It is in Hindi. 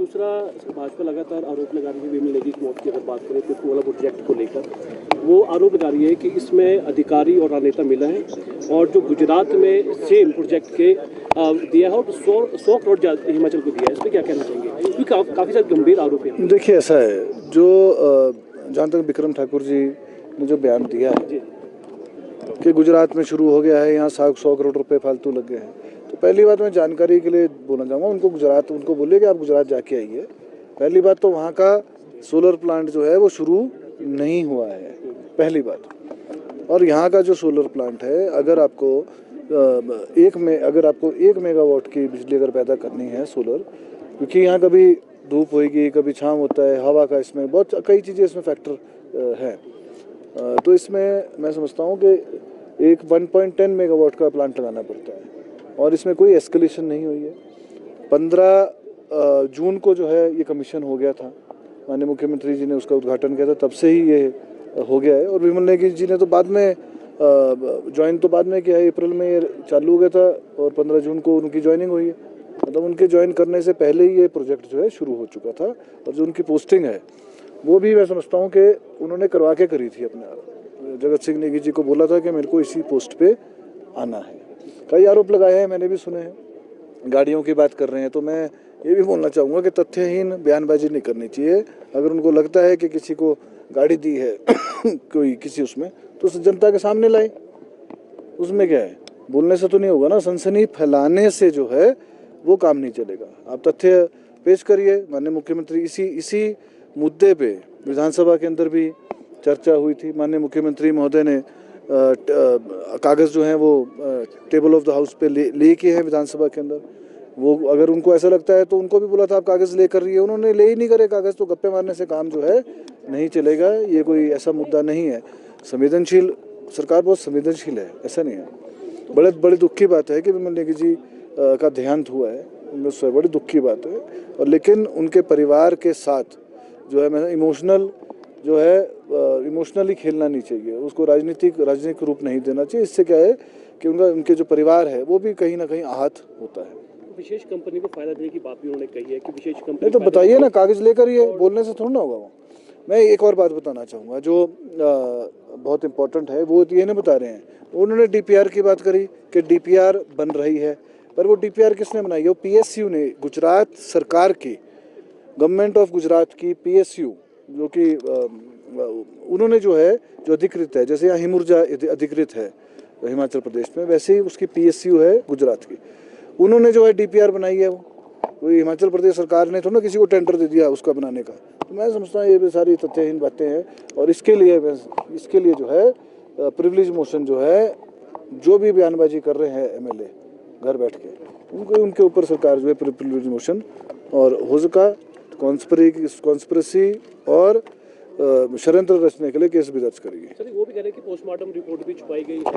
दूसरा, भाजपा लगातार आरोप लगा रही है विमल नेगी की मौत की अगर बात करें तो वाला प्रोजेक्ट को लेकर वो आरोप लगा रही है कि इसमें अधिकारी और राजनेता मिला है और जो गुजरात में सेम प्रोजेक्ट के दिया है और 100 करोड़ हिमाचल को दिया है। इस पर क्या कहना चाहेंगे, क्योंकि काफ़ी सारे गंभीर आरोप है। देखिए ऐसा है, जो जहाँ तक विक्रम ठाकुर जी ने जो बयान दिया है कि गुजरात में शुरू हो गया है, यहाँ 100 करोड़ रुपए फालतू लग गए हैं, तो पहली बात मैं जानकारी के लिए बोलना चाहूँगा उनको बोलिए कि आप गुजरात जाके आइए। पहली बात तो वहाँ का सोलर प्लांट जो है वो शुरू नहीं हुआ है, पहली बात। और यहाँ का जो सोलर प्लांट है, अगर आपको 1 मेगावाट की बिजली अगर पैदा करनी है सोलर, क्योंकि यहाँ कभी धूप होगी कभी छाँव होता है, हवा का इसमें बहुत कई चीज़ें इसमें फैक्टर है, तो इसमें मैं समझता हूँ कि एक 1.10 मेगावाट का प्लांट लगाना पड़ता है और इसमें कोई एस्केलेशन नहीं हुई है। 15 जून को जो है ये कमीशन हो गया था, माननीय मुख्यमंत्री जी ने उसका उद्घाटन किया था, तब से ही ये हो गया है। और विमल नेगी जी ने तो बाद में ज्वाइन तो बाद में किया है, अप्रैल में ये चालू हो गया था और 15 जून को उनकी ज्वाइनिंग हुई है। मतलब उनके ज्वाइन करने से पहले ही ये प्रोजेक्ट जो है शुरू हो चुका था। और जो उनकी पोस्टिंग है वो भी मैं समझता हूँ कि उन्होंने करवा के करी थी अपने आप। जगत सिंह नेगी जी को बोला था कि मेरे को इसी पोस्ट पे आना है। कई आरोप लगाए हैं, मैंने भी सुने हैं, गाड़ियों की बात कर रहे हैं, तो मैं ये भी बोलना चाहूँगा कि तथ्यहीन बयानबाजी नहीं करनी चाहिए। अगर उनको लगता है कि किसी को गाड़ी दी है कोई किसी उसमें, तो उस जनता के सामने लाए, उसमें क्या है, बोलने से तो नहीं होगा ना, सनसनी फैलाने से जो है वो काम नहीं चलेगा। आप तथ्य पेश करिए। माननीय मुख्यमंत्री इसी मुद्दे पे विधानसभा के अंदर भी चर्चा हुई थी। माननीय मुख्यमंत्री महोदय ने कागज़ जो हैं वो टेबल ऑफ द हाउस पे लेके हैं विधानसभा के अंदर। वो अगर उनको ऐसा लगता है तो उनको भी बोला था आप कागज़ लेकर रही है, उन्होंने ले ही नहीं करे कागज़। तो गप्पे मारने से काम जो है नहीं चलेगा, ये कोई ऐसा मुद्दा नहीं है। संवेदनशील सरकार बहुत संवेदनशील है, ऐसा नहीं है। बड़ी दुख की बात है कि विमल नेगी जी का देहांत हुआ है, उनमें बड़ी दुख की बात है। और लेकिन उनके परिवार के साथ जो है मैं इमोशनली खेलना नहीं चाहिए, उसको राजनीतिक रूप नहीं देना चाहिए। इससे क्या है कि उनके जो परिवार है वो भी कहीं ना कहीं आहत होता है। विशेष कंपनी को फायदा देने की बात भी उन्होंने कही है कि विशेष कंपनी नहीं तो बताइए ना, कागज लेकर ये बोलने से थोड़ा ना होगा वो। मैं एक और बात बताना चाहूँगा जो बहुत इम्पोर्टेंट है, वो ये नहीं बता रहे हैं। उन्होंने डीपीआर की बात करी कि डीपीआर बन रही है, पर वो डीपीआर किसने बनाई है? वो पीएसयू ने, गुजरात सरकार की, गवर्नमेंट ऑफ गुजरात की पीएसयू, जो कि उन्होंने जो अधिकृत है, जैसे यहाँ हिमुर्जा अधिकृत है हिमाचल प्रदेश में, वैसे ही उसकी पीएसयू है गुजरात की। उन्होंने जो है डीपीआर बनाई है, वो हिमाचल प्रदेश सरकार ने थोड़ा ना किसी को टेंडर दे दिया उसका बनाने का। तो मैं समझता हूँ ये भी सारी तथ्यहीन बातें हैं। और इसके लिए जो है प्रिविलेज मोशन जो है, जो भी बयानबाजी कर रहे हैं एमएलए घर बैठ के, उनके ऊपर सरकार जो है प्रिविलेज मोशन और हो सका कॉन्स्पिरेसी और षड्यंत्र रचने के लिए केस भी दर्ज करेगी। सर वो भी कह रहे हैं कि पोस्टमार्टम रिपोर्ट भी छुपाई गई है।